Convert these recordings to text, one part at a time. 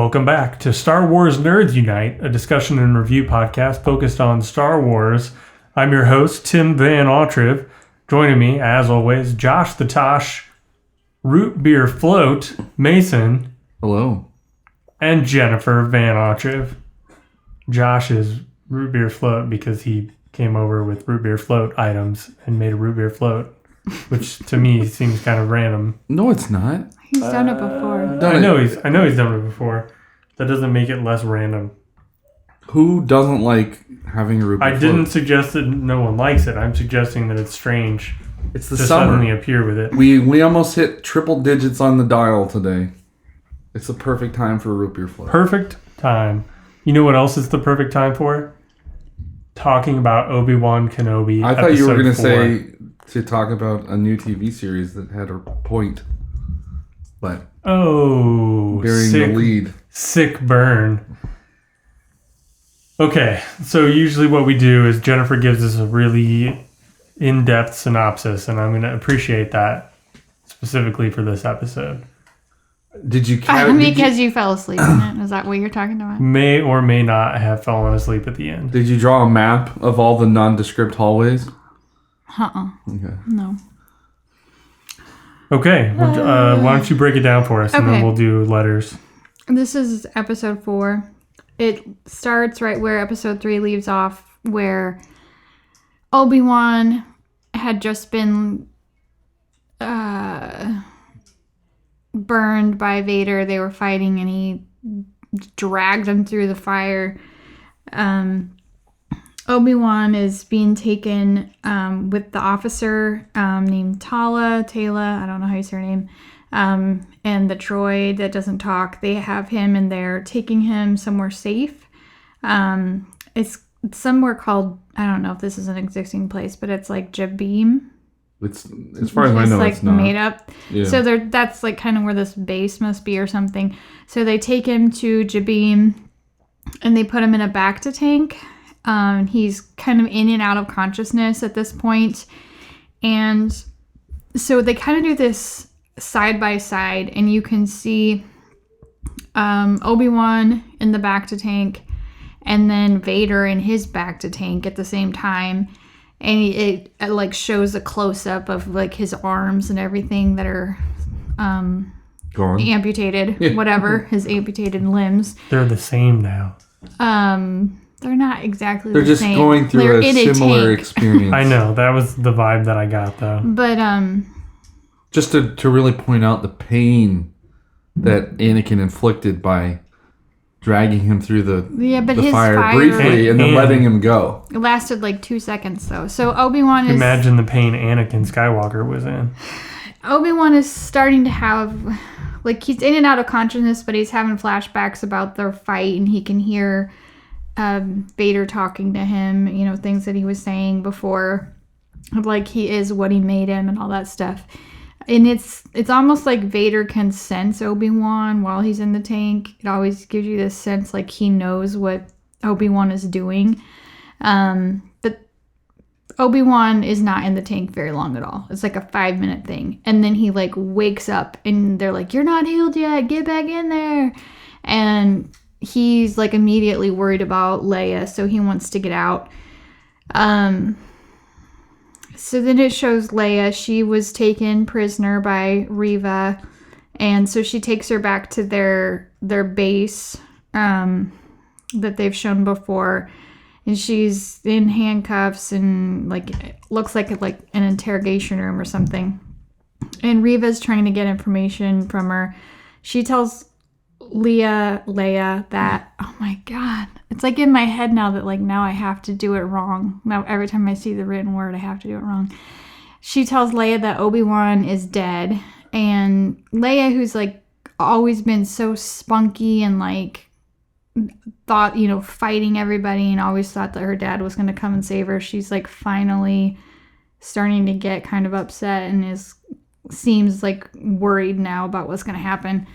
Welcome back to Star Wars Nerds Unite, a discussion and review podcast focused on Star Wars. I'm your host, Tim Van Autrive. Joining me, as always, Josh the Tosh, Root Beer Float, Mason. Hello. And Jennifer Van Autrive. Josh is Root Beer Float because he came over with Root Beer Float items and made a Root Beer Float, which to me seems kind of random. No, it's not. He's done it before. I know he's done it before. That doesn't make it less random. Who doesn't like having a Root Beer Float? Didn't suggest that no one likes it. I'm suggesting that it's strange. It's the to summer. Suddenly appear with it. We almost hit triple digits on the dial today. It's the perfect time for a Root Beer Float. Perfect time. You know what else is the perfect time for? Talking about Obi-Wan Kenobi. I thought you were going to say to talk about a new TV series that had a point. But burying the lead. Sick burn. Okay, so usually what we do is Jennifer gives us a really in-depth synopsis, and I'm going to appreciate that specifically for this episode. Did you because you fell asleep in it? Is that what you're talking about? May or may not have fallen asleep at the end. Did you draw a map of all the nondescript hallways? Okay. No. Okay, why don't you break it down for us, and then we'll do letters. This is episode 4. It starts right where episode 3 leaves off, where Obi-Wan had just been burned by Vader. They were fighting, and he dragged him through the fire. Obi-Wan is being taken with the officer named Tala, I don't know how you say her name, and the droid that doesn't talk. They have him and they're taking him somewhere safe. It's somewhere called, I don't know if this is an existing place, but it's like Jabim. It's, as far as I know, like it's not. made up. Yeah. So that's like kind of where this base must be or something. So they take him to Jabim and they put him in a Bacta tank. He's kind of in and out of consciousness at this point. And so they kind of do this side by side, and you can see Obi-Wan in the Bacta tank and then Vader in his Bacta tank at the same time. And it like shows a close-up of like his arms and everything that are amputated, whatever, his amputated limbs. They're the same now. They're not exactly They're the same. They're just going through a similar experience. I know. That was the vibe that I got, though. But, just to really point out the pain that Anakin inflicted by dragging him through the fire briefly and then letting him go. It lasted like 2 seconds, though. So Obi-Wan is... Imagine the pain Anakin Skywalker was in. Obi-Wan is starting to have... Like, he's in and out of consciousness, but he's having flashbacks about their fight, and he can hear... Vader talking to him, you know, things that he was saying before, like he is what he made him and all that stuff. And it's almost like Vader can sense Obi-Wan while he's in the tank. It always gives you this sense like he knows what Obi-Wan is doing. But Obi-Wan is not in the tank very long at all. It's like a 5-minute thing. And then he like wakes up and they're like, "You're not healed yet. Get back in there." And he's like immediately worried about Leia, so he wants to get out. So then it shows Leia. She was taken prisoner by Reva, and so she takes her back to their base that they've shown before, and she's in handcuffs and like it looks like an interrogation room or something. And Reva's trying to get information from her. She tells Leia that, oh my god, it's like in my head now that like now I have to do it wrong. Now every time I see the written word I have to do it wrong. She tells Leia that Obi-Wan is dead, and Leia, who's like always been so spunky and like thought, you know, fighting everybody and always thought that her dad was going to come and save her, she's like finally starting to get kind of upset and seems like worried now about what's going to happen.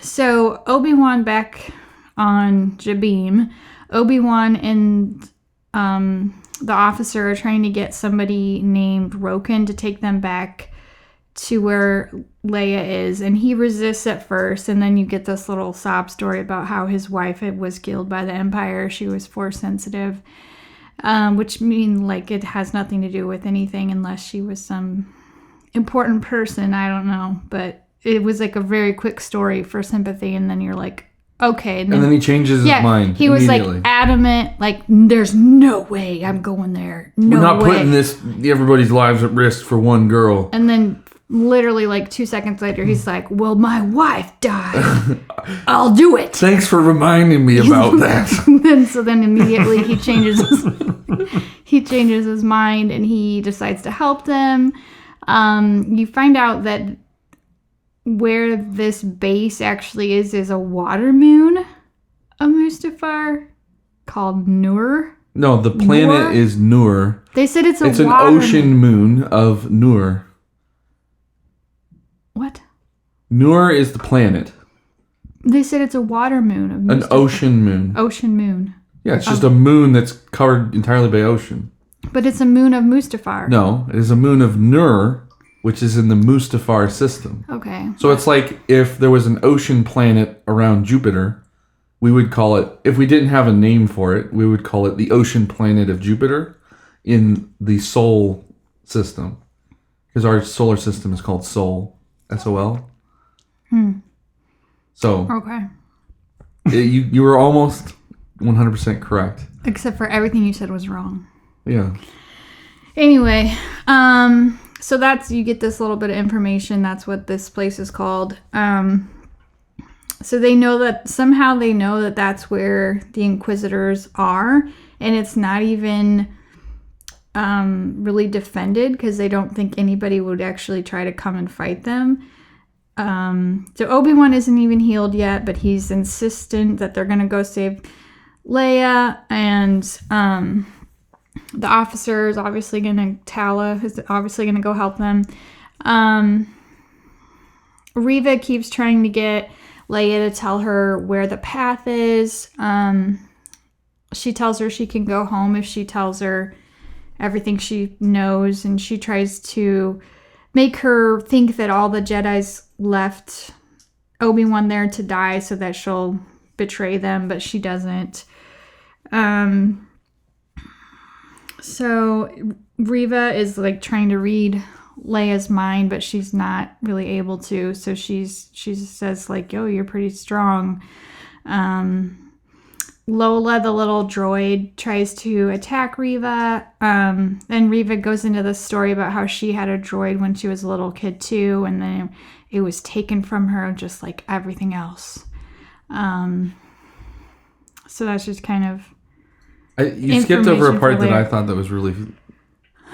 So Obi-Wan back on Jabim, Obi-Wan and the officer are trying to get somebody named Roken to take them back to where Leia is, and he resists at first, and then you get this little sob story about how his wife was killed by the Empire. She was force sensitive, which mean like it has nothing to do with anything unless she was some important person. I don't know, but it was like a very quick story for sympathy, and then you're like, okay. And then he changes his mind. He was like adamant, like, there's no way I'm going there. No We're not way. putting everybody's lives at risk for one girl. And then literally like 2 seconds later, he's like, well, my wife died. I'll do it. Thanks for reminding me about that. And so then immediately he changes his mind, and he decides to help them. You find out that where this base actually is a water moon of Mustafar called Nur. No, the planet is Nur. They said it's an ocean moon of Nur. What? Nur is the planet. They said it's a water moon of Mustafar. An ocean moon. Ocean moon. Yeah, it's just a moon that's covered entirely by ocean. But it's a moon of Mustafar. No, it is a moon of Nur, which is in the Mustafar system. Okay. So it's like if there was an ocean planet around Jupiter, we would call it, if we didn't have a name for it, we would call it the ocean planet of Jupiter in the Sol system. Because our solar system is called Sol. S-O-L. So. Okay. You were almost 100% correct. Except for everything you said was wrong. Yeah. Anyway, so you get this little bit of information. That's what this place is called. So they know that that's where the Inquisitors are, and it's not even really defended because they don't think anybody would actually try to come and fight them. So Obi-Wan isn't even healed yet, but he's insistent that they're gonna go save Leia, and the officer is obviously Tala is obviously gonna go help them. Reva keeps trying to get Leia to tell her where the path is. She tells her she can go home if she tells her everything she knows, and she tries to make her think that all the Jedis left Obi-Wan there to die so that she'll betray them, but she doesn't. So Reva is like trying to read Leia's mind, but she's not really able to. So she says like, "Yo, you're pretty strong." Lola, the little droid, tries to attack Reva. And Reva goes into the story about how she had a droid when she was a little kid too, and then it was taken from her just like everything else. So that's just kind of... You skipped over a part that I thought that was really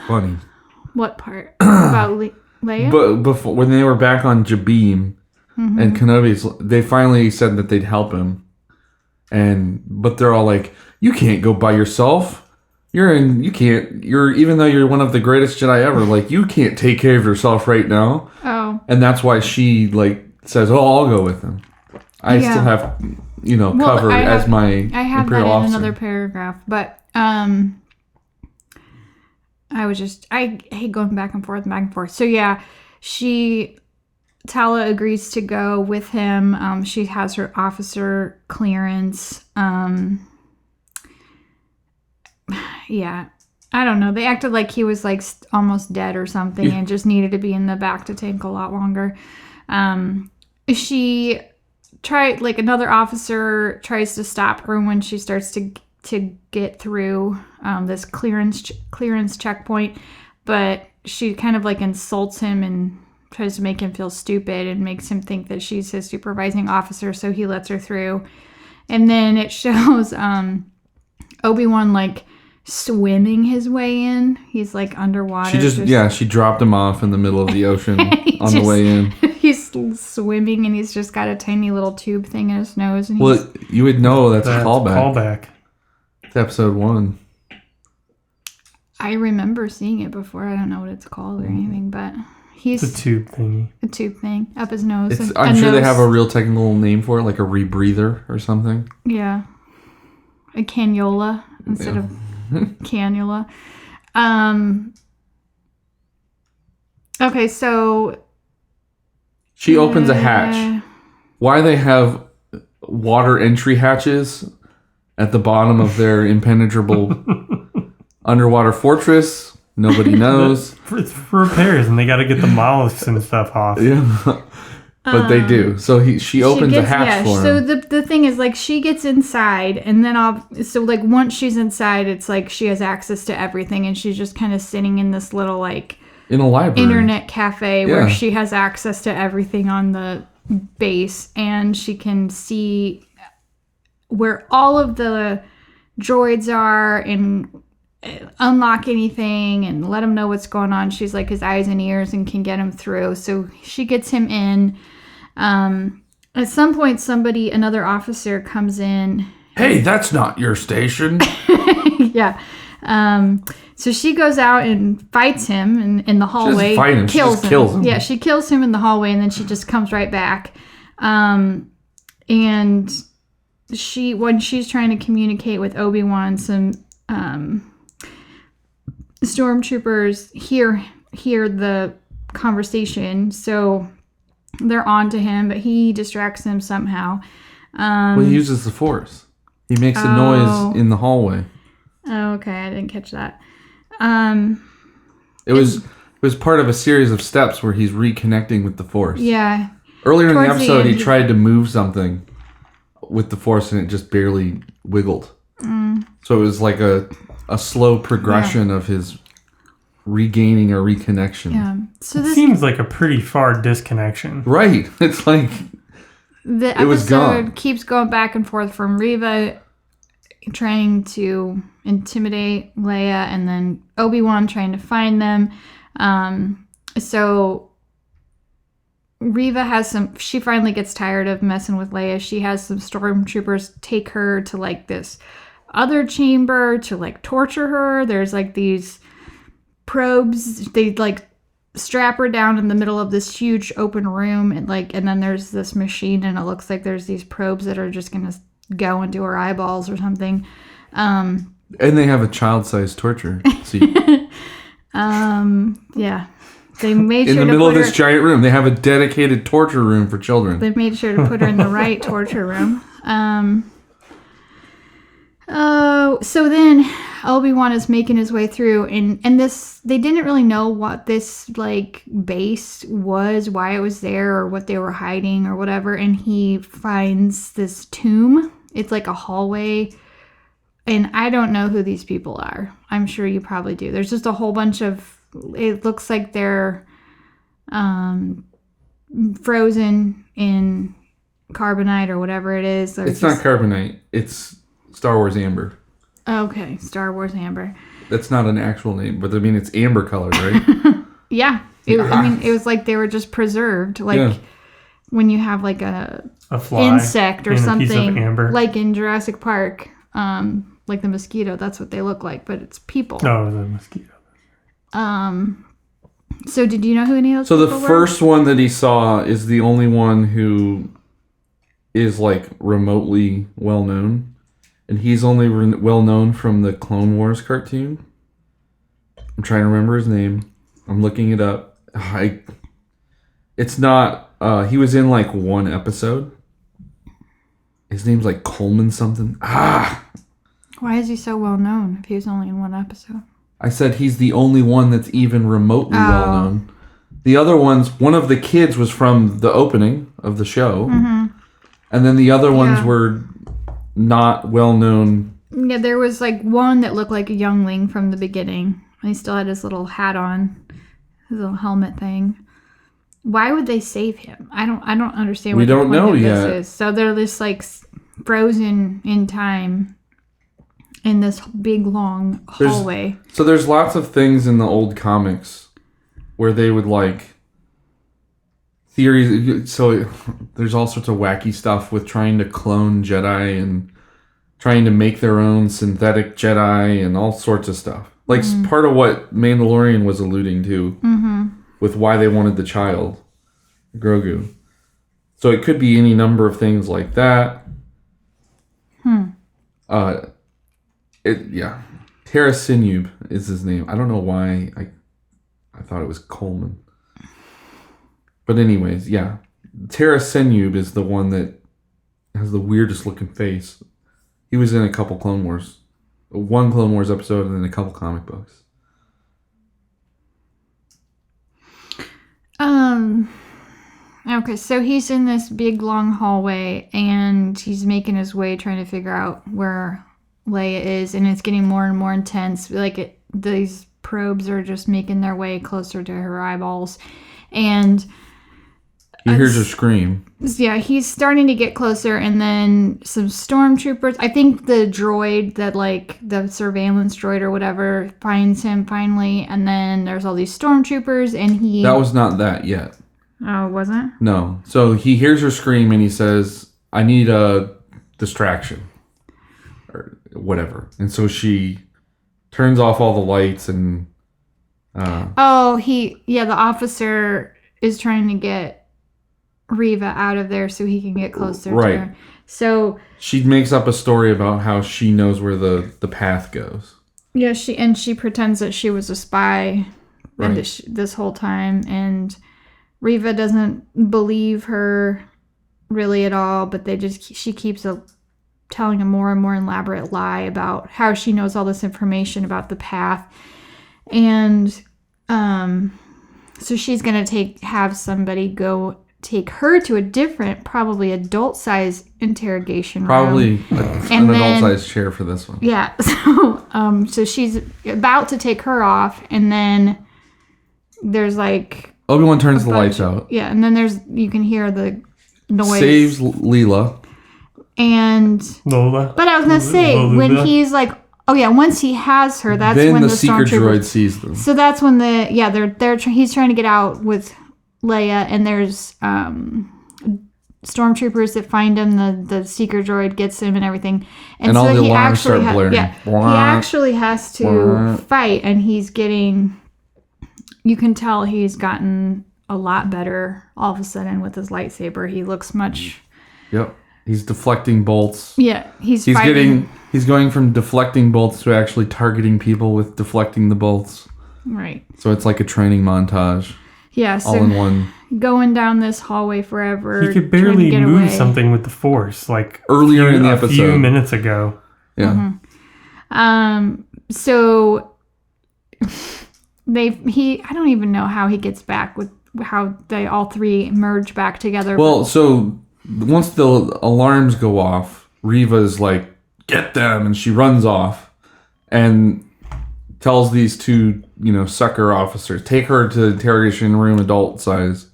funny. What part? About Leia? But before, when they were back on Jabim, and they finally said that they'd help him. But they're all like, you can't go by yourself. Even though you're one of the greatest Jedi ever, like, you can't take care of yourself right now. Oh. And that's why she, like, says, I'll go with him. I still have, covered as my Imperial officer. I have that in another paragraph, but, I hate going back and forth. So, yeah, Tala agrees to go with him. She has her officer clearance. Yeah, I don't know. They acted like he was like almost dead or something and just needed to be in the back to tank a lot longer. She tried, like, another officer tries to stop her when she starts to get through this clearance checkpoint, but she kind of like insults him and tries to make him feel stupid and makes him think that she's his supervising officer, so he lets her through. And then it shows Obi-Wan like swimming his way in. He's like underwater. She dropped him off in the middle of the ocean on the way in. He's swimming and he's just got a tiny little tube thing in his nose. And you would know that's a callback. It's episode 1. I remember seeing it before. I don't know what it's called or anything, but he's a tube thingy. A tube thing up his nose. I'm sure they have a real technical name for it, like a rebreather or something. Yeah. A cannula instead of cannula. Okay, so She opens a hatch. Why they have water entry hatches at the bottom of their impenetrable underwater fortress, nobody knows. It's for repairs, and they got to get the mollusks and stuff off. Yeah. But they do. So she opens a hatch for him. So the thing is, like, she gets inside, and then once she's inside, it's like she has access to everything, and she's just kind of sitting in this little, like, in a library, internet cafe where she has access to everything on the base, and she can see where all of the droids are and unlock anything and let him know what's going on. She's like his eyes and ears and can get him through. So she gets him in. At some point, another officer comes in. Hey, that's not your station. Yeah. So she goes out and fights him in the hallway. She doesn't fight him. She just kills him. Yeah, she kills him in the hallway, and then she just comes right back. And when she's trying to communicate with Obi-Wan, some stormtroopers hear the conversation, so they're on to him, but he distracts them somehow. Well, he uses the Force. He makes a noise in the hallway. Oh, okay, I didn't catch that. It was part of a series of steps where he's reconnecting with the Force. Yeah. Earlier in the episode, he tried to move something with the Force, and it just barely wiggled. So it was like a slow progression of his regaining a reconnection. Yeah. So It seems like a pretty far disconnection. Right. It's like the it was gone. episode keeps going back and forth from Reva trying to intimidate Leia, and then Obi-Wan trying to find them. So Reva she finally gets tired of messing with Leia. She has some stormtroopers take her to like this other chamber to like torture her. There's like these probes. They like strap her down in the middle of this huge open room, and then there's this machine, and it looks like there's these probes that are just gonna go into her eyeballs or something. And they have a child-sized torture seat. Yeah. They made in sure the to middle of put this giant room. They have a dedicated torture room for children. They made sure to put her in the right torture room. So then Obi-Wan is making his way through, and this, they didn't really know what this like base was, why it was there, or what they were hiding or whatever, and he finds this tomb. It's like a hallway, and I don't know who these people are. I'm sure you probably do. There's just a whole bunch of, it looks like they're frozen in carbonite or whatever it is. It's not carbonite. It's Star Wars amber. Okay, Star Wars amber. That's not an actual name, but I mean it's amber colored, right? Yeah. It was like they were just preserved, like when you have like a fly insect or something, a piece of amber. like in Jurassic Park, like the mosquito. That's what they look like, but it's people. No, the mosquito. So did you know who any of those So people the first one that he saw is the only one who is like remotely well known, and he's only well known from the Clone Wars cartoon. I'm trying to remember his name. I'm looking it up. It's not. He was in like one episode. His name's like Coleman something. Why is he so well known if he was only in one episode? I said he's the only one that's even remotely well known. The other ones, one of the kids was from the opening of the show. Mm-hmm. And then the other ones were not well known. Yeah, there was like one that looked like a youngling from the beginning. And he still had his little hat on, his little helmet thing. Why would they save him? I don't understand what the point of this is. So they're just like frozen in time in this big long hallway. So there's lots of things in the old comics where they would like theories. So there's all sorts of wacky stuff with trying to clone Jedi and trying to make their own synthetic Jedi and all sorts of stuff. Like part of what Mandalorian was alluding to with why they wanted the child, Grogu. So it could be any number of things like that. Terra Sinub is his name. I don't know why I thought it was Coleman. But anyways, yeah. Tara Senube is the one that has the weirdest looking face. He was in a couple Clone Wars. One Clone Wars episode and then a couple comic books. Okay, so he's in this big long hallway and he's making his way trying to figure out where Leia is, and it's getting more and more intense. Like these probes are just making their way closer to her eyeballs, and he hears her scream. Yeah, he's starting to get closer, and then some stormtroopers. I think the droid that, like, the surveillance droid or whatever, finds him finally, and then there's all these stormtroopers, and he... That was not that yet. Oh, it wasn't? No. So he hears her scream, and he says, I need a distraction. Or whatever. And so she turns off all the lights, and... the officer is trying to get Reva out of there so he can get closer to her. So she makes up a story about how she knows where the path goes. Yeah, she pretends that she was a spy this whole time, and Reva doesn't believe her really at all, but she keeps telling a more and more elaborate lie about how she knows all this information about the path. And so she's gonna have somebody go take her to a different, probably adult-sized interrogation room. Probably an adult-sized chair for this one. Yeah. So she's about to take her off, and then there's like Obi-Wan turns the lights out. Yeah, and then you can hear the noise. Saves Leela. And Lola. But I was gonna say when he's like, oh yeah, once he has her, that's then when the the seeker droid sees them. So that's when he's trying to get out with Leia, and there's stormtroopers that find him. The seeker droid gets him and everything, and so all the he alarms start blaring. he actually has to fight, and he's getting. You can tell he's gotten a lot better all of a sudden with his lightsaber. He looks much. Yep, he's deflecting bolts. Yeah, he's fighting. He's going from deflecting bolts to actually targeting people with deflecting the bolts. Right. So it's like a training montage. Yeah, so all in one. Going down this hallway forever. He could barely move something with the Force, like earlier in the episode. A few minutes ago. Yeah. Mm-hmm. So I don't even know how he gets back with how they all three merge back together. Well, so once the alarms go off, Reva's like, get them, and she runs off and tells these two, sucker officers, take her to the interrogation room, adult size,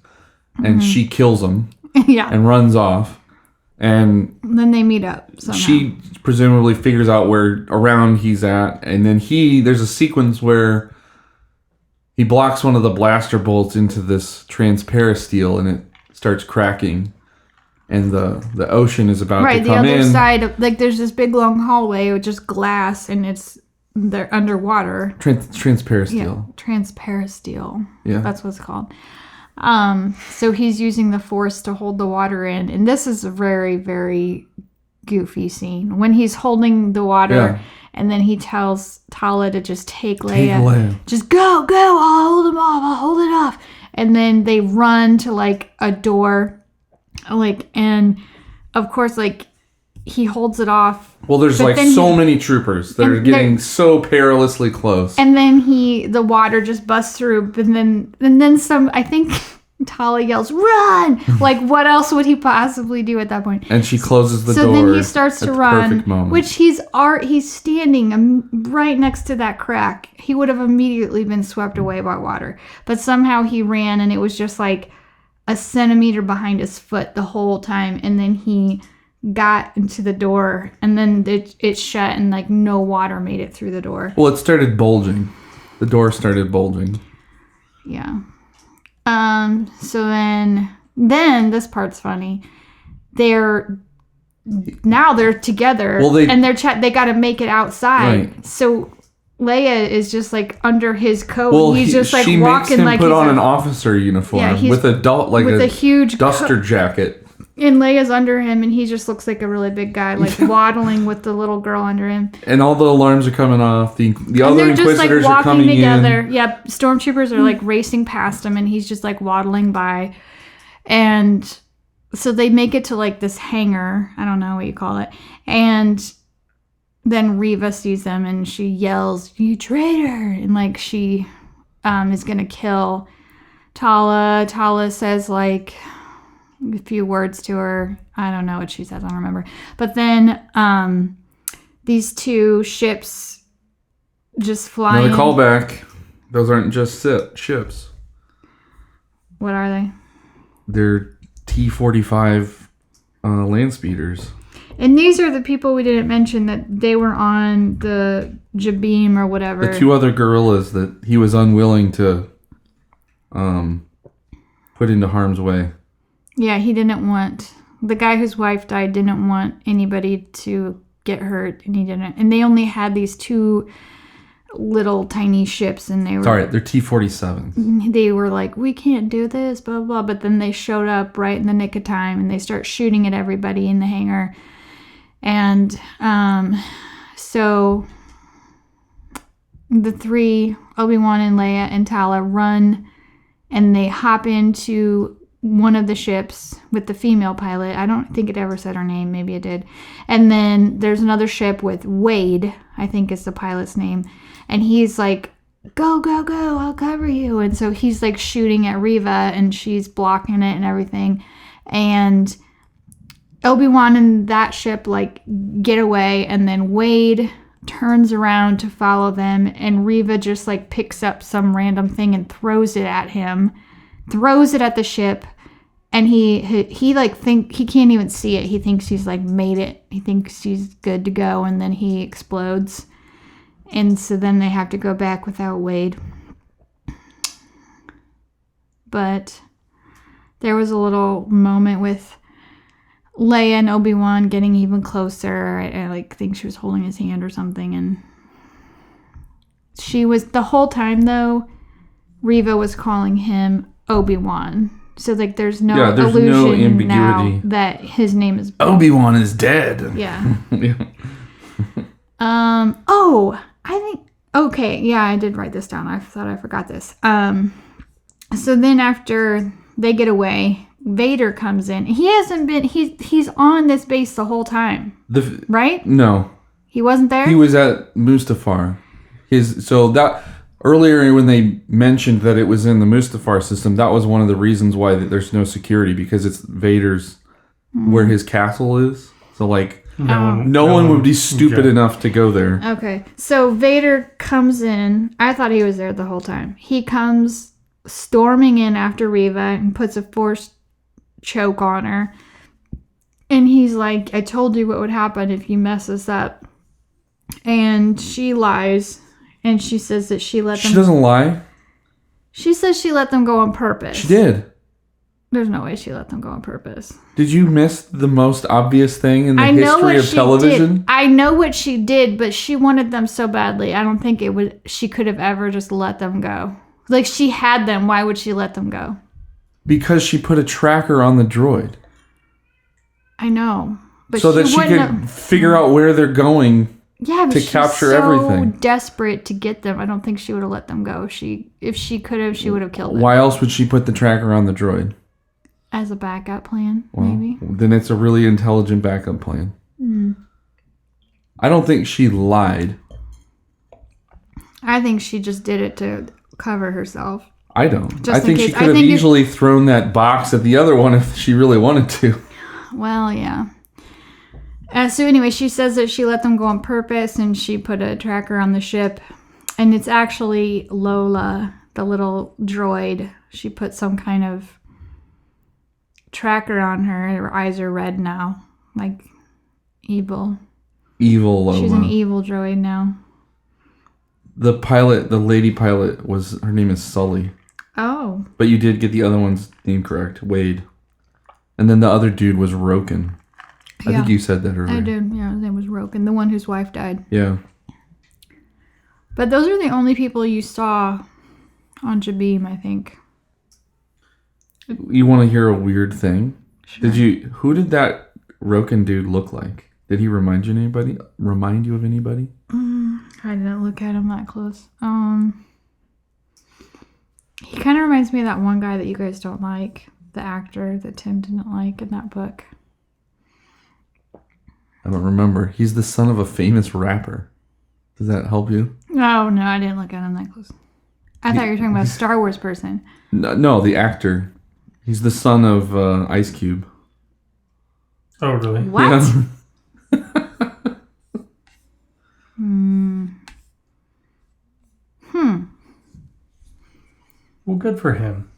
and she kills them. Yeah. And runs off. And then they meet up somehow. She presumably figures out where around he's at, and then there's a sequence where he blocks one of the blaster bolts into this transparent steel, and it starts cracking. And the ocean is about to come in. Right, the other side, there's this big long hallway with just glass, and they're underwater. Transparent steel. Yeah, transparent steel. Yeah. That's what it's called. So he's using the Force to hold the water in. And this is a very, very goofy scene. When he's holding the water, and then he tells Tala to just take Leia. Just go, I'll hold him off, I'll hold it off. And then they run to, a door. And of course, he holds it off. Well, there's so many troopers that are getting so perilously close. And then the water just busts through. And then some, I think Tala yells, run! What else would he possibly do at that point? And she closes the door. So then he starts to run, moment. which he's standing right next to that crack. He would have immediately been swept away by water. But somehow he ran, and it was just a centimeter behind his foot the whole time, and then he got into the door, and then it shut, and no water made it through the door. Well, it started bulging. The door started bulging. Yeah. So then this part's funny. They're together, and they got to make it outside. Right. So Leia is just under his coat. Well, he's just she walking makes him put on an officer uniform with a huge duster jacket. And Leia's under him, and he just looks like a really big guy, waddling with the little girl under him. And all the alarms are coming off. The other Inquisitors are coming together. in. Yeah, stormtroopers are racing past him, and he's just waddling by. And so they make it to like this hangar. I don't know what you call it. And then Reva sees them and she yells, "You traitor!" And like she is going to kill Tala. Tala says like a few words to her. I don't know what she says. I don't remember. But then these two ships just fly in. Another callback. Those aren't just ships. What are they? They're T-45 land speeders. And these are the people we didn't mention that they were on the Jabeam or whatever. The two other gorillas that he was unwilling to put into harm's way. Yeah, he didn't want... The guy whose wife died didn't want anybody to get hurt, and he didn't. And they only had these two little tiny ships, and they were... Sorry, they're T-47s. They were like, we can't do this, blah, blah, blah. But then they showed up right in the nick of time, and they start shooting at everybody in the hangar. And so the three, Obi-Wan and Leia and Tala, run, and they hop into one of the ships with the female pilot. I don't think it ever said her name. Maybe it did. And then there's another ship with Wade, I think is the pilot's name. And he's like, go, go, go, I'll cover you. And so he's like shooting at Reva, and she's blocking it and everything. And Obi-Wan and that ship like get away, and then Wade turns around to follow them, and Reva just like picks up some random thing and throws it at him, throws it at the ship, and he like he can't even see it. He thinks he's like made it. He thinks he's good to go, and then he explodes. And so then they have to go back without Wade. But there was a little moment with Leia and Obi-Wan getting even closer. I like think she was holding his hand or something, and she was the whole time though. Reva was calling him Obi-Wan, so like there's no illusion no ambiguity now that his name is Obi-Wan is dead. Yeah. Yeah. Oh, I think okay. Yeah, I did write this down. I thought I forgot this. So then after they get away, Vader comes in. He hasn't been. He's on this base the whole time. Right? No, he wasn't there. He was at Mustafar. That earlier when they mentioned that it was in the Mustafar system, that was one of the reasons why there's no security, because it's Vader's where his castle is. So like no one would be stupid enough to go there. Okay, so Vader comes in. I thought he was there the whole time. He comes storming in after Reva and puts a force choke on her, and he's like, I told you what would happen if you mess us up. And she lies, and she says that she let them... She doesn't lie. She says she let them go on purpose. She did. There's no way she let them go on purpose. Did you miss the most obvious thing in the history of television? Did. I know what she did, but she wanted them so badly. I don't think she could have ever just let them go. Like, she had them. Why would she let them go? Because she put a tracker on the droid. I know. But so that she could figure out where they're going to capture everything. So desperate to get them. I don't think she would have let them go. If she could have, she would have killed them. Why else would she put the tracker on the droid? As a backup plan, maybe. Then it's a really intelligent backup plan. I don't think she lied. I think she just did it to cover herself. I don't. I think she could have easily thrown that box at the other one if she really wanted to. Well, yeah. So anyway, she says that she let them go on purpose, and she put a tracker on the ship. And it's actually Lola, the little droid. She put some kind of tracker on her. Her eyes are red now. Like evil. Evil Lola. She's an evil droid now. The lady pilot her name is Sully. Oh. But you did get the other one's name correct, Wade. And then the other dude was Roken. I think you said that earlier. I did, yeah, his name was Roken, the one whose wife died. Yeah. But those are the only people you saw on Jabeam, I think. You want to hear a weird thing? Sure. Who did that Roken dude look like? Did he remind you of anybody? I didn't look at him that close. He kind of reminds me of that one guy that you guys don't like. the actor that Tim didn't like in that book? I don't remember. He's the son of a famous rapper. Does that help you? Oh, no, I didn't look at him that close. I thought you were talking about a Star Wars person. No, the actor. He's the son of Ice Cube. Oh, really? What? Yeah. Well, good for him.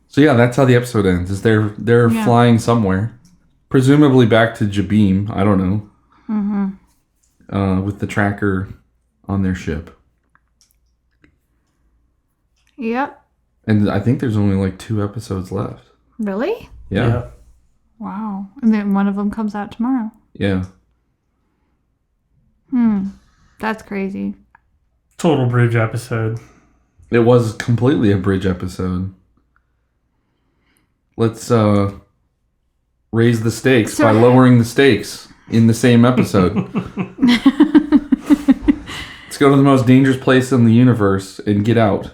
So yeah, that's how the episode ends. Is they're flying somewhere, presumably back to Jabeam. I don't know. With the tracker on their ship. Yep. And I think there's only like 2 episodes left. Really? Yeah. Wow. And then one of them comes out tomorrow. Yeah. That's crazy. Total bridge episode. It was completely a bridge episode. Let's raise the stakes by lowering the stakes in the same episode. Let's go to the most dangerous place in the universe and get out.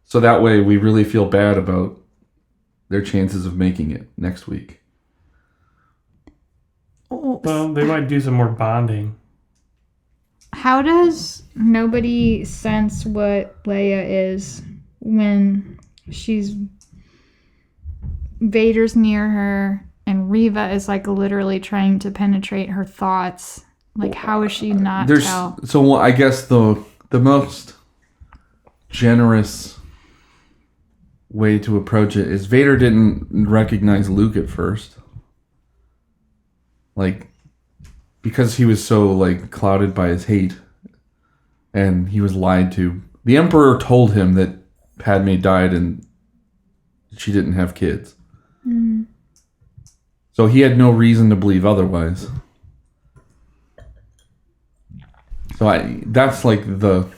So that way we really feel bad about their chances of making it next week. Well, they might do some more bonding. How does nobody sense what Leia is when Vader's near her and Reva is like literally trying to penetrate her thoughts? Like, how is she not tell? So I guess the most generous way to approach it is Vader didn't recognize Luke at first. Like, because he was so like clouded by his hate and he was lied to. The Emperor told him that Padme died and she didn't have kids. So he had no reason to believe otherwise. So that's like the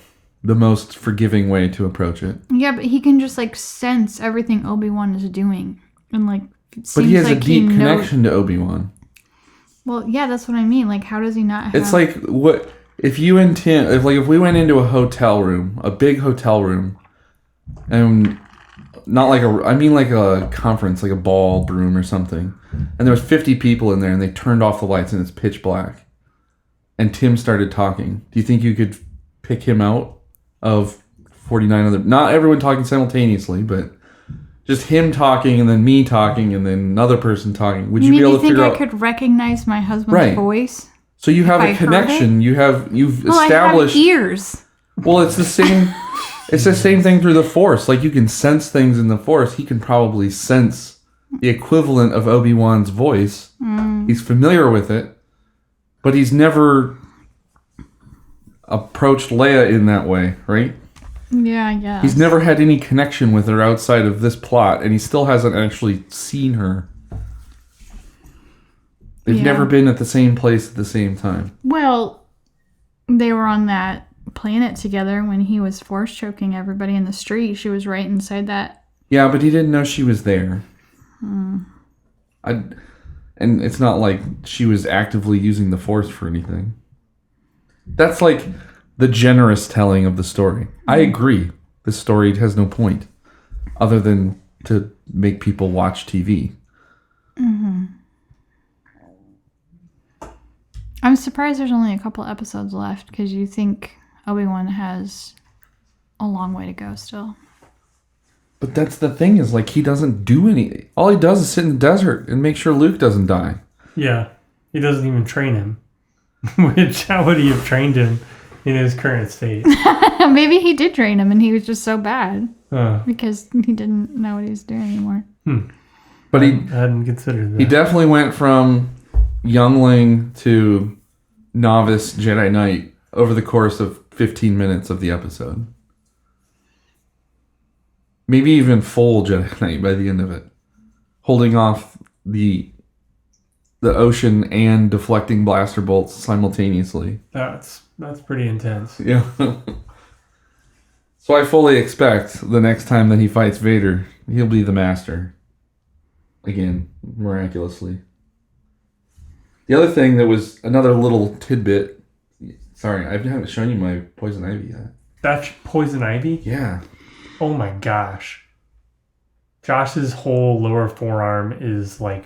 most forgiving way to approach it. Yeah, but he can just like sense everything Obi-Wan is doing, and like. But he has a deep connection to Obi-Wan. Well, yeah, that's what I mean. Like, how does he not have... It's like, what if you and Tim, if we went into a hotel room, a big hotel room, and not like like a conference, like a ballroom or something, and there was 50 people in there, and they turned off the lights, and it's pitch black, and Tim started talking. Do you think you could pick him out of 49 other... Not everyone talking simultaneously, but... Just him talking, and then me talking, and then another person talking. Would you be able to figure out? You think I could recognize my husband's voice? So you have a connection. You've established. I have ears. Well, it's the same. It's the same thing through the Force. Like, you can sense things in the Force. He can probably sense the equivalent of Obi-Wan's voice. He's familiar with it, but he's never approached Leia in that way, right? Yeah, I guess. He's never had any connection with her outside of this plot, and he still hasn't actually seen her. They've never been at the same place at the same time. Well, they were on that planet together when he was force choking everybody in the street. She was right inside that. Yeah, but he didn't know she was there. And it's not like she was actively using the Force for anything. That's like... the generous telling of the story. I agree. The story has no point other than to make people watch TV. I'm surprised there's only a couple episodes left because you think Obi-Wan has a long way to go still. But that's the thing is, like, he doesn't do any... All he does is sit in the desert and make sure Luke doesn't die. Yeah. He doesn't even train him. Which, how would he have trained him in his current state? Maybe he did train him and he was just so bad because he didn't know what he was doing anymore. But I hadn't considered that. He definitely went from youngling to novice Jedi Knight over the course of 15 minutes of the episode. Maybe even full Jedi Knight by the end of it. Holding off the ocean and deflecting blaster bolts simultaneously. That's pretty intense. Yeah. So I fully expect the next time that he fights Vader, he'll be the master. Again, miraculously. The other thing that was another little tidbit. Sorry, I haven't shown you my poison ivy yet. That's poison ivy? Yeah. Oh my gosh. Josh's whole lower forearm is like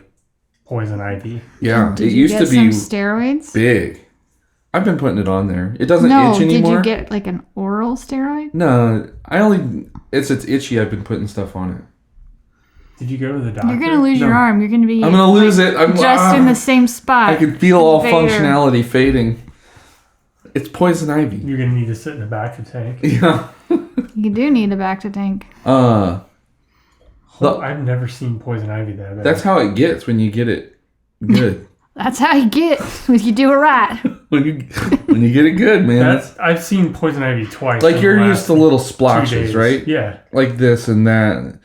poison ivy. Yeah, Did it you used get to be some steroids? big. I've been putting it on there. It doesn't No, itch anymore. did you get like an oral steroid? No, it's itchy. I've been putting stuff on it. Did you go to the doctor? You're gonna lose your arm. You're gonna be. I'm gonna lose it. I'm just in the same spot. I can feel all Vader. functionality fading. It's poison ivy. You're gonna need to sit in a Bacta tank. Yeah. You do need a Bacta tank. I've never seen poison ivy that bad. That's how it gets when you get it good. That's how you get when you do it right. when you get it good, man. I've seen poison ivy twice. Like in you're the used to last little 2 splotches, days. right? Yeah. Like this and that.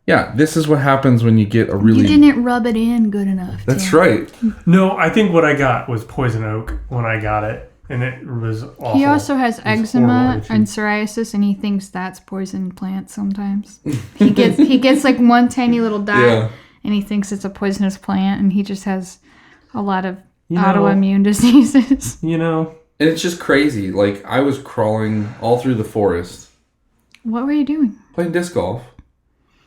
Yeah, this is what happens when you get a really. You didn't rub it in good enough. That's Tim. right. No, I think what I got was poison oak when I got it, and it was awful. He also has It was eczema horrible and psoriasis, and he thinks that's poison plant. Sometimes he gets like one tiny little dot, Yeah. and he thinks it's a poisonous plant, and he just has a lot of You know- autoimmune diseases. You know, And it's just crazy. Like I was crawling all through the forest, What were you doing? playing disc golf.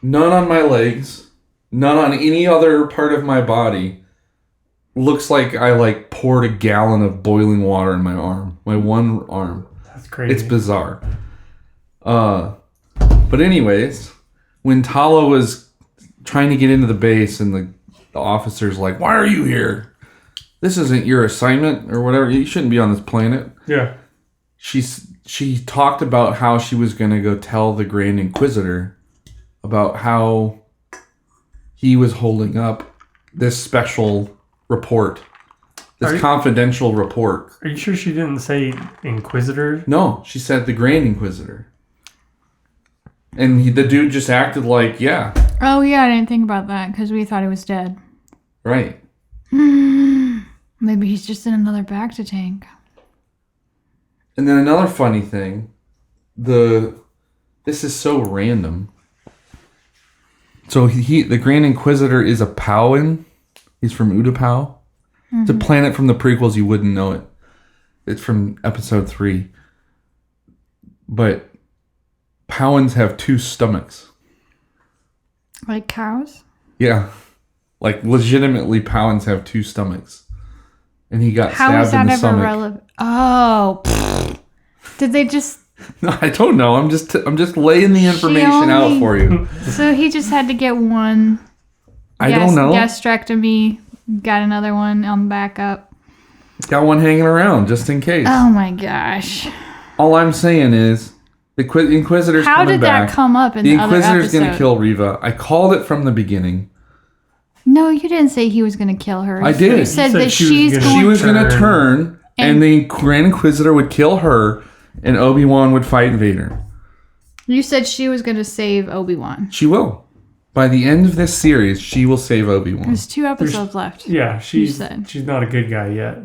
None on my legs, none on any other part of my body. Looks like I like poured a gallon of boiling water in my arm, my one arm. that's crazy. It's bizarre. But anyways, when Talo was trying to get into the base and the officer's like, "Why are you here? This isn't your assignment or whatever. You shouldn't be on this planet." Yeah. She talked about how she was going to go tell the Grand Inquisitor about how he was holding up this special report, this confidential report. Are you sure she didn't say Inquisitor? No, she said the Grand Inquisitor. And the dude just acted like, yeah, Oh yeah, I didn't think about that because we thought he was dead. right. Maybe he's just in another Bacta tank. And then another funny thing, this is so random. So the Grand Inquisitor is a Pauan. He's from Utapau. It's a planet from the prequels. You wouldn't know it. It's from episode 3. But Pauans have 2 stomachs. Like cows? Yeah. Like legitimately Pauans have 2 stomachs. And he got How is stabbed in that the ever stomach. relevant? Oh, did they just? No, I don't know. I'm just laying the information out for you. So he just had to get one. I don't know. Gastrectomy. Got another one on backup. Got one hanging around just in case. Oh my gosh! All I'm saying is the Inquisitor's How coming did back. that come up in The the other Inquisitor's episode? going to kill Reva. I called it from the beginning. No, you didn't say he was going to kill her. I did. You said You said that she was she's gonna- going. She was going to turn, and the Grand Inquisitor would kill her, and Obi-Wan would fight Vader. You said she was going to save Obi-Wan. She will. By the end of this series, she will save Obi-Wan. There's 2 episodes left. Yeah, she's said. not a good guy yet.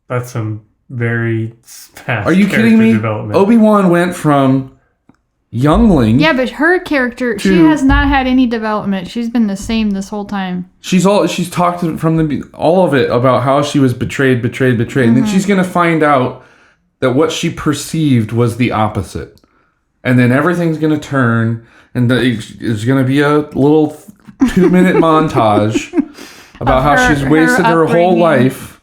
That's some very fast. Are you kidding character me? Development. Obi-Wan went from youngling. Yeah, but her character, she To- has not had any development. She's been the same this whole time. She's talked from all of it about how she was betrayed, and then she's gonna find out that what she perceived was the opposite, and then everything's gonna turn, and there's gonna be a little 2-minute montage about Of how her- she's wasted her her whole upbringing. life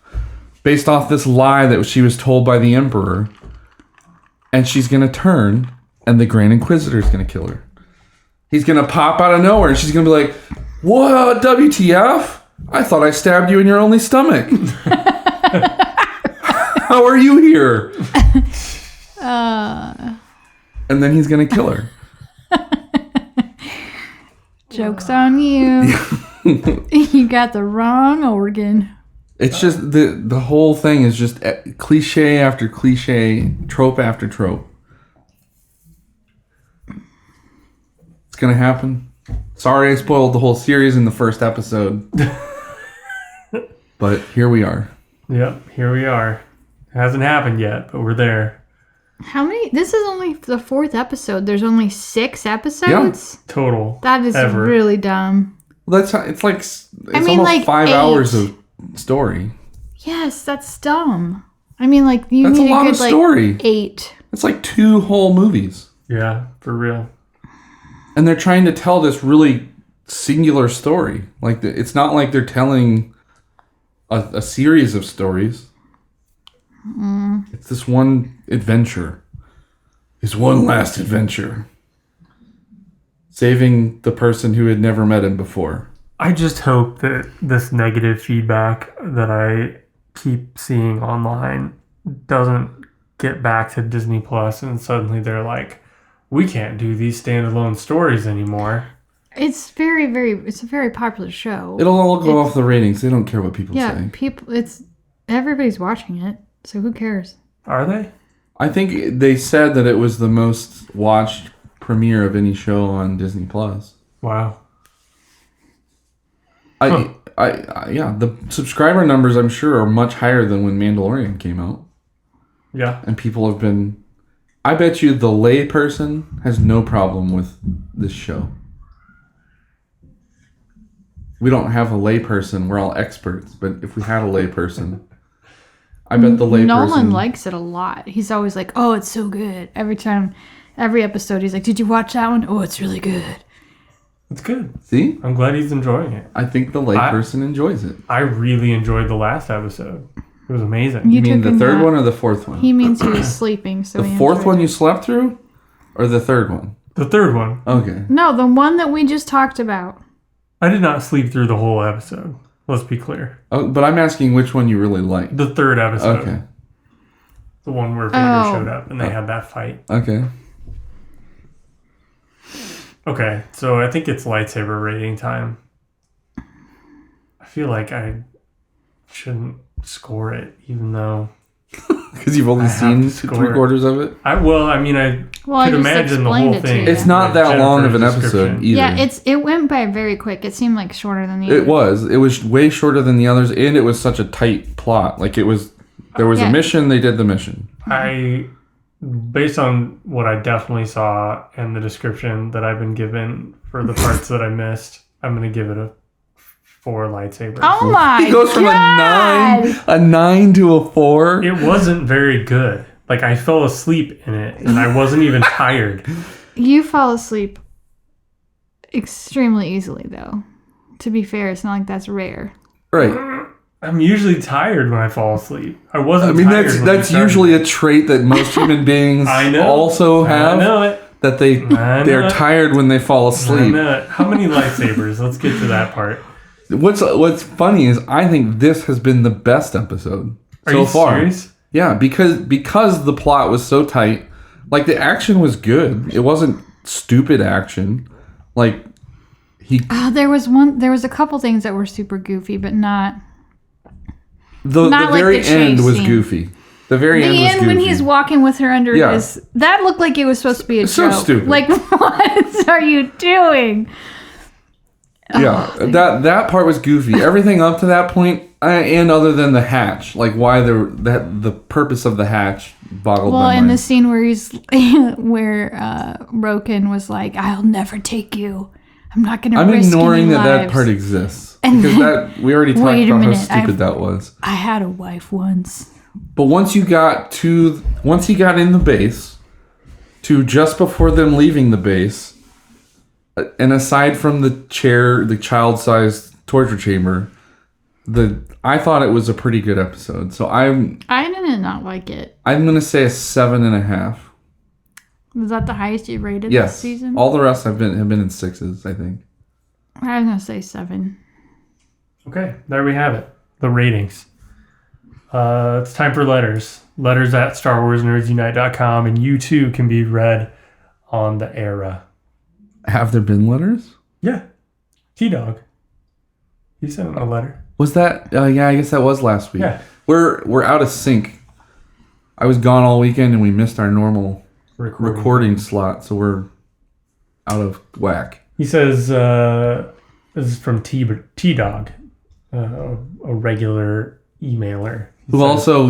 based off this lie that she was told by the Emperor, and she's gonna turn, and the Grand Inquisitor's gonna kill her. He's gonna pop out of nowhere, and she's gonna be like, "What? WTF? I thought I stabbed you in your only stomach. How are you here?" And then he's gonna kill her. Joke's on you. You got the wrong organ. It's just the whole thing is just cliche after cliche, trope after trope. It's gonna happen. Sorry I spoiled the whole series in the first episode. But here we are. Yep, here we are. It hasn't happened yet, but we're there. How many? This is only the 4th episode. There's only 6 episodes? Total. That is ever. really dumb. Well, it's mean, almost like 5 8. hours of story. Yes, that's dumb. I mean, like, you That's a need lot good, of story. 8. It's like 2 whole movies. Yeah, for real. And they're trying to tell this really singular story. Like it's not like they're telling a series of stories. It's this one adventure. It's one last adventure. Saving the person who had never met him before. I just hope that this negative feedback that I keep seeing online doesn't get back to Disney Plus and suddenly they're like, we can't do these standalone stories anymore. It's it's a very popular show. It'll all go off the ratings. They don't care what people say. Everybody's watching it, so who cares? Are they? I think they said that it was the most watched premiere of any show on Disney Plus. Wow. Yeah, the subscriber numbers I'm sure are much higher than when Mandalorian came out. Yeah. And people have been... I bet you the lay person has no problem with this show. We don't have a lay person. We're all experts. But if we had a lay person, I bet the lay person... Nolan likes it a lot. He's always like, oh, it's so good. Every episode, he's like, did you watch that one? Oh, it's really good. It's good. See? I'm glad he's enjoying it. I think the lay person enjoys it. I really enjoyed the last episode. It was amazing. You mean the third one or the fourth one? He means he was sleeping. So the fourth one you slept through? Or the third one? The third one. Okay. No, the one that we just talked about. I did not sleep through the whole episode. Let's be clear. Oh, but I'm asking which one you really liked. The third episode. Okay. The one where Vader showed up and they had that fight. Okay. Okay, so I think it's lightsaber rating time. I feel like I shouldn't score it, even though... Because you've only seen 3/4 of it? I could imagine the whole thing. It's not that long of an episode either. Yeah, it went by very quick. It seemed like shorter than the others. It was. It was way shorter than the others, and it was such a tight plot. Like, there was a mission, they did the mission. Based on what I definitely saw and the description that I've been given for the parts that I missed, I'm going to give it a 4 lightsabers. Oh my god! He goes from a 9 to a 4. It wasn't very good. Like, I fell asleep in it, and I wasn't even tired. You fall asleep extremely easily, though. To be fair, it's not like that's rare. Right. I'm usually tired when I fall asleep. I wasn't tired. That's usually a trait that most human beings also have. I know it. That they're tired when they fall asleep. I know it. How many lightsabers? Let's get to that part. What's funny is I think this has been the best episode so far. Are you serious? Yeah, because the plot was so tight. Like, the action was good. It wasn't stupid action. Like, there was a couple things that were super goofy, but not... The very end was goofy. The very end was goofy. When he's walking with her under his... That looked like it was supposed to be a joke. So stupid. Like, what are you doing? Yeah, that part was goofy. Everything up to that point, and other than the hatch, like why the purpose of the hatch boggled my mind. Well, in the scene where Roken was like, "I'll never take you. I'm not going to risk any lives." I'm ignoring that part exists because we already talked about how stupid that was. I had a wife once. But once he got in the base, to just before them leaving the base. And aside from the child-sized torture chamber, I thought it was a pretty good episode. So I did not like it. I'm gonna say a 7.5. Was that the highest you rated this season? All the rest have been in 6s, I think. I was gonna say 7. Okay, there we have it. The ratings. It's time for letters. Letters at StarWarsNerdsUnite.com, and you too can be read on the era. Have there been letters? Yeah. T-Dog. He sent a letter. Was that? Yeah, I guess that was last week. Yeah. We're out of sync. I was gone all weekend and we missed our normal recording slot, so we're out of whack. He says, this is from T-Dog, a regular emailer.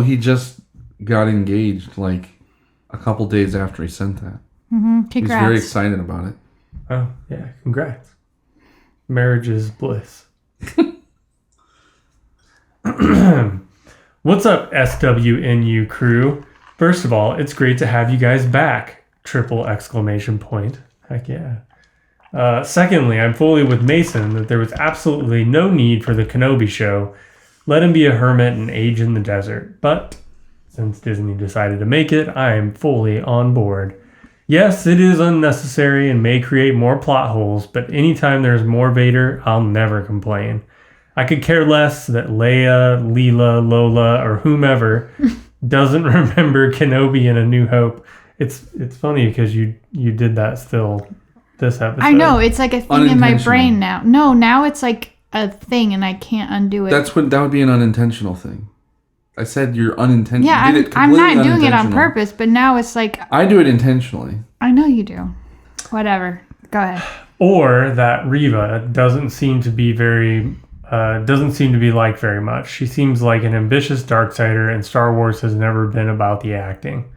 He just got engaged like a couple days after he sent that. Mm-hmm. Congrats. He's very excited about it. Oh, yeah. Congrats. Marriage is bliss. What's up, SWNU crew? First of all, it's great to have you guys back. ! Heck yeah. Secondly, I'm fully with Mason that there was absolutely no need for the Kenobi show. Let him be a hermit and age in the desert. But since Disney decided to make it, I am fully on board. Yes, it is unnecessary and may create more plot holes, but anytime there's more Vader, I'll never complain. I could care less that Leia, Leela, Lola, or whomever doesn't remember Kenobi in A New Hope. It's funny because you did that still this episode. I know, it's like a thing in my brain now. No, now it's like a thing and I can't undo it. That would be an unintentional thing. I said you're unintentional. Yeah, I'm not doing it on purpose, but now it's like... I do it intentionally. I know you do. Whatever. Go ahead. Or that Reva doesn't seem to be liked very much. She seems like an ambitious Darksider, and Star Wars has never been about the acting.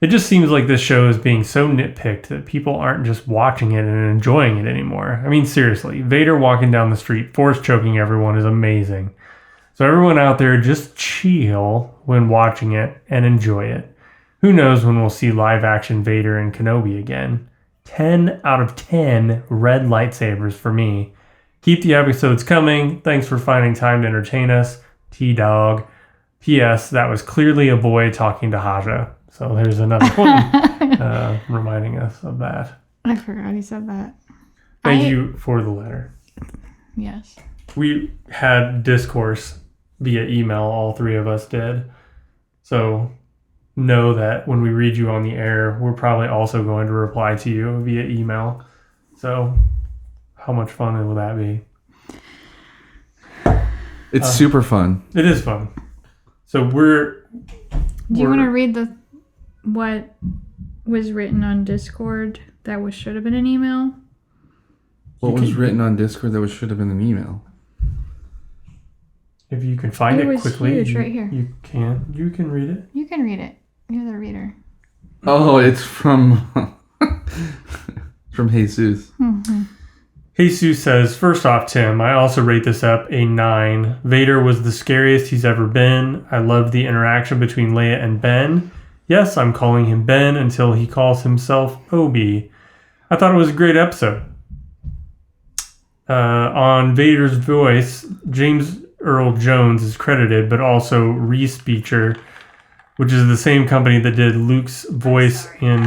It just seems like this show is being so nitpicked that people aren't just watching it and enjoying it anymore. I mean, seriously, Vader walking down the street, force choking everyone is amazing. So everyone out there, just chill when watching it and enjoy it. Who knows when we'll see live action Vader and Kenobi again. 10 out of 10 red lightsabers for me. Keep the episodes coming. Thanks for finding time to entertain us. T-Dog. P.S. That was clearly a boy talking to Haja. So there's another one reminding us of that. I forgot he said that. Thank you for the letter. Yes. We had discourse via email, all three of us did. So know that when we read you on the air, we're probably also going to reply to you via email. So how much fun will that be? It's super fun. It is fun. So Do you want to read what was written on Discord that should have been an email? What was written on Discord that should have been an email? If you can find it quickly, huge, right here. You can read it. You can read it. You're the reader. Oh, it's from Jesus. Mm-hmm. Jesus says, first off, Tim, I also rate this up a 9. Vader was the scariest he's ever been. I loved the interaction between Leia and Ben. Yes, I'm calling him Ben until he calls himself Obi. I thought it was a great episode. On Vader's voice, James Earl Jones is credited, but also Respeecher, which is the same company that did Luke's voice in...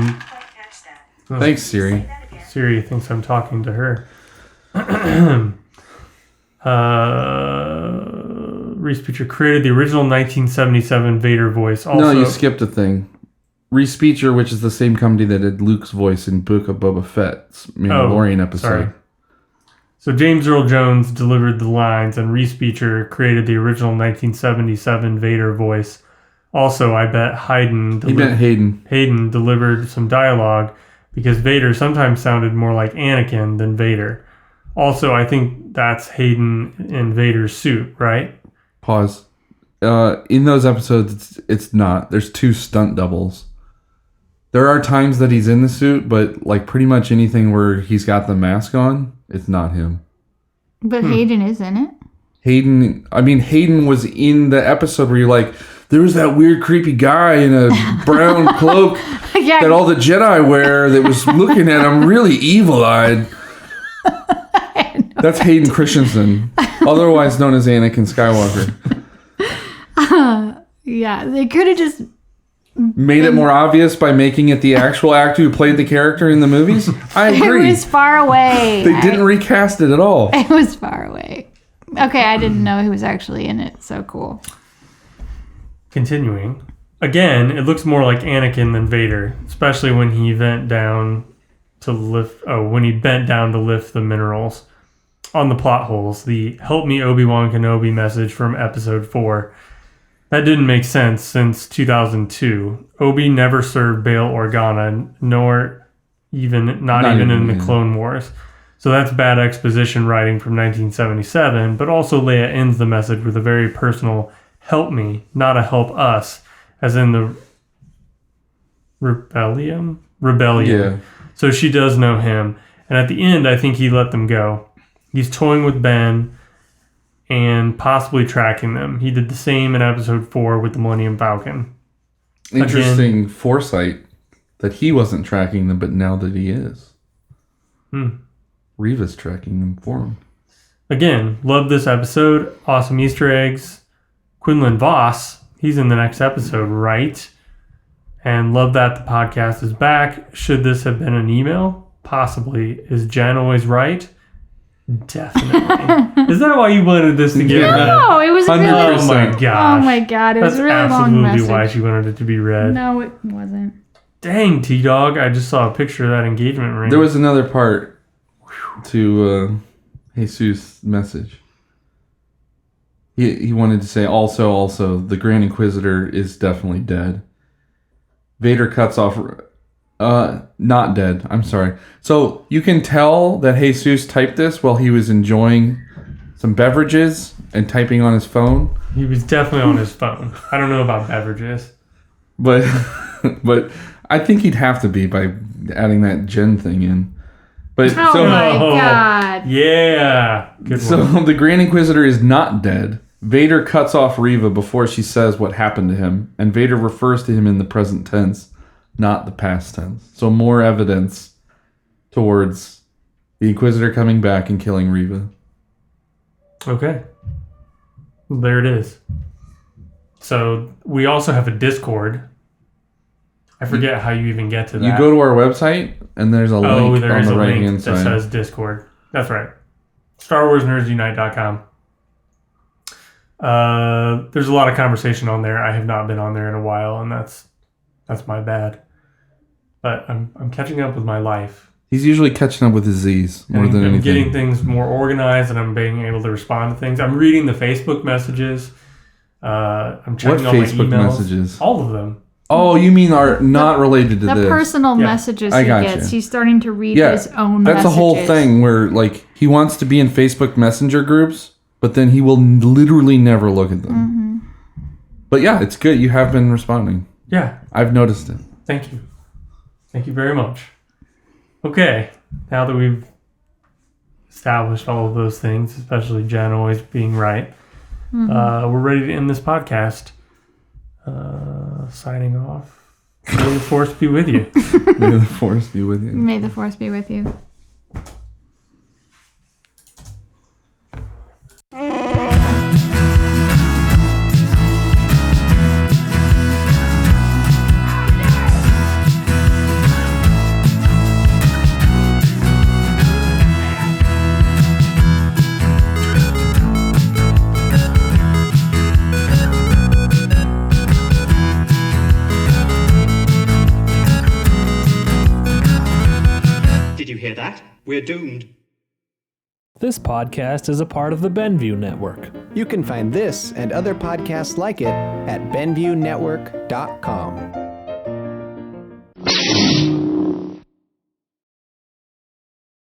Oh, thanks, Siri. Siri thinks I'm talking to her. Respeecher created the original 1977 Vader voice. Also, no, you skipped a thing. Respeecher, which is the same company that did Luke's voice in Book of Boba Fett's Mandalorian episode. Sorry. So James Earl Jones delivered the lines, and Respeecher created the original 1977 Vader voice. Also, I bet Hayden delivered some dialogue because Vader sometimes sounded more like Anakin than Vader. Also, I think that's Hayden in Vader's suit, right? Pause. In those episodes, it's not. There's 2 stunt doubles. There are times that he's in the suit, but like pretty much anything where he's got the mask on, it's not him. But Hayden is in it? Hayden was in the episode where you're like, there was that weird creepy guy in a brown cloak that all the Jedi wear that was looking at him really evil-eyed. That's Hayden Christensen, otherwise known as Anakin Skywalker. Yeah, they could have just... Made it more obvious by making it the actual actor who played the character in the movies? I agree. It was far away. They didn't recast it at all. It was far away. Okay, I didn't know he was actually in it. So cool. Continuing. Again, it looks more like Anakin than Vader, especially when he bent down to lift the minerals. On the plot holes, the "Help me, Obi-Wan Kenobi" message from episode 4. That didn't make sense since 2002. Obi never served Bail Organa, not even in the Clone Wars. So that's bad exposition writing from 1977, but also Leia ends the message with a very personal "help me," not a "help us," as in the rebellion. Yeah. So she does know him. And at the end, I think he let them go. He's toying with Ben and possibly tracking them. He did the same in episode 4 with the Millennium Falcon. Interesting foresight that he wasn't tracking them, but now that he is. Reva's tracking them for him. Again, love this episode. Awesome Easter eggs. Quinlan Voss, he's in the next episode, right? And love that the podcast is back. Should this have been an email? Possibly. Is Jen always right? Definitely. Is that why you wanted this to get read? No, it was really. 100%. Oh my gosh. Oh my god, it was That's a really long absolutely message. why she wanted it to be read. No, it wasn't. Dang, T-Dog. I just saw a picture of that engagement ring. There was another part to Jesus' message. He wanted to say, also, the Grand Inquisitor is definitely dead. Vader cuts off... not dead. I'm sorry. So you can tell that Jesus typed this while he was enjoying some beverages and typing on his phone. He was definitely on his phone. I don't know about beverages. But I think he'd have to be by adding that Jen thing in. But Oh so my god. Yeah. Good so one. the Grand Inquisitor is not dead. Vader cuts off Reva before she says what happened to him, and Vader refers to him in the present tense, not the past tense. So more evidence towards the Inquisitor coming back and killing Reva. Okay. There it is. So we also have a Discord. I forget how you even get to that. You go to our website, and there's a link on the right-hand that side. says Discord. That's right. StarWarsNerdsUnite.com. There's a lot of conversation on there. I have not been on there in a while, and that's my bad. But I'm catching up with my life. He's usually catching up with his Z's more than I'm anything. getting things more organized, and I'm being able to respond to things. I'm reading the Facebook messages. I'm checking all Facebook my emails. messages? All of them. Oh, you mean are not related to The this? personal Yeah. messages I he got gets. you. He's starting to read Yeah, his own that's messages. a whole thing where like he wants to be in Facebook Messenger groups, but then he will literally never look at them. Mm-hmm. But yeah, it's good. You have been responding. Yeah. I've noticed it. Thank you. Thank you very much. Okay. Now that we've established all of those things, especially Jen always being right, we're ready to end this podcast. Signing off. May the force be with you. May the force be with you. May the force be with you. Did you hear that? We're doomed. This podcast is a part of the Benview Network. You can find this and other podcasts like it at BenviewNetwork.com.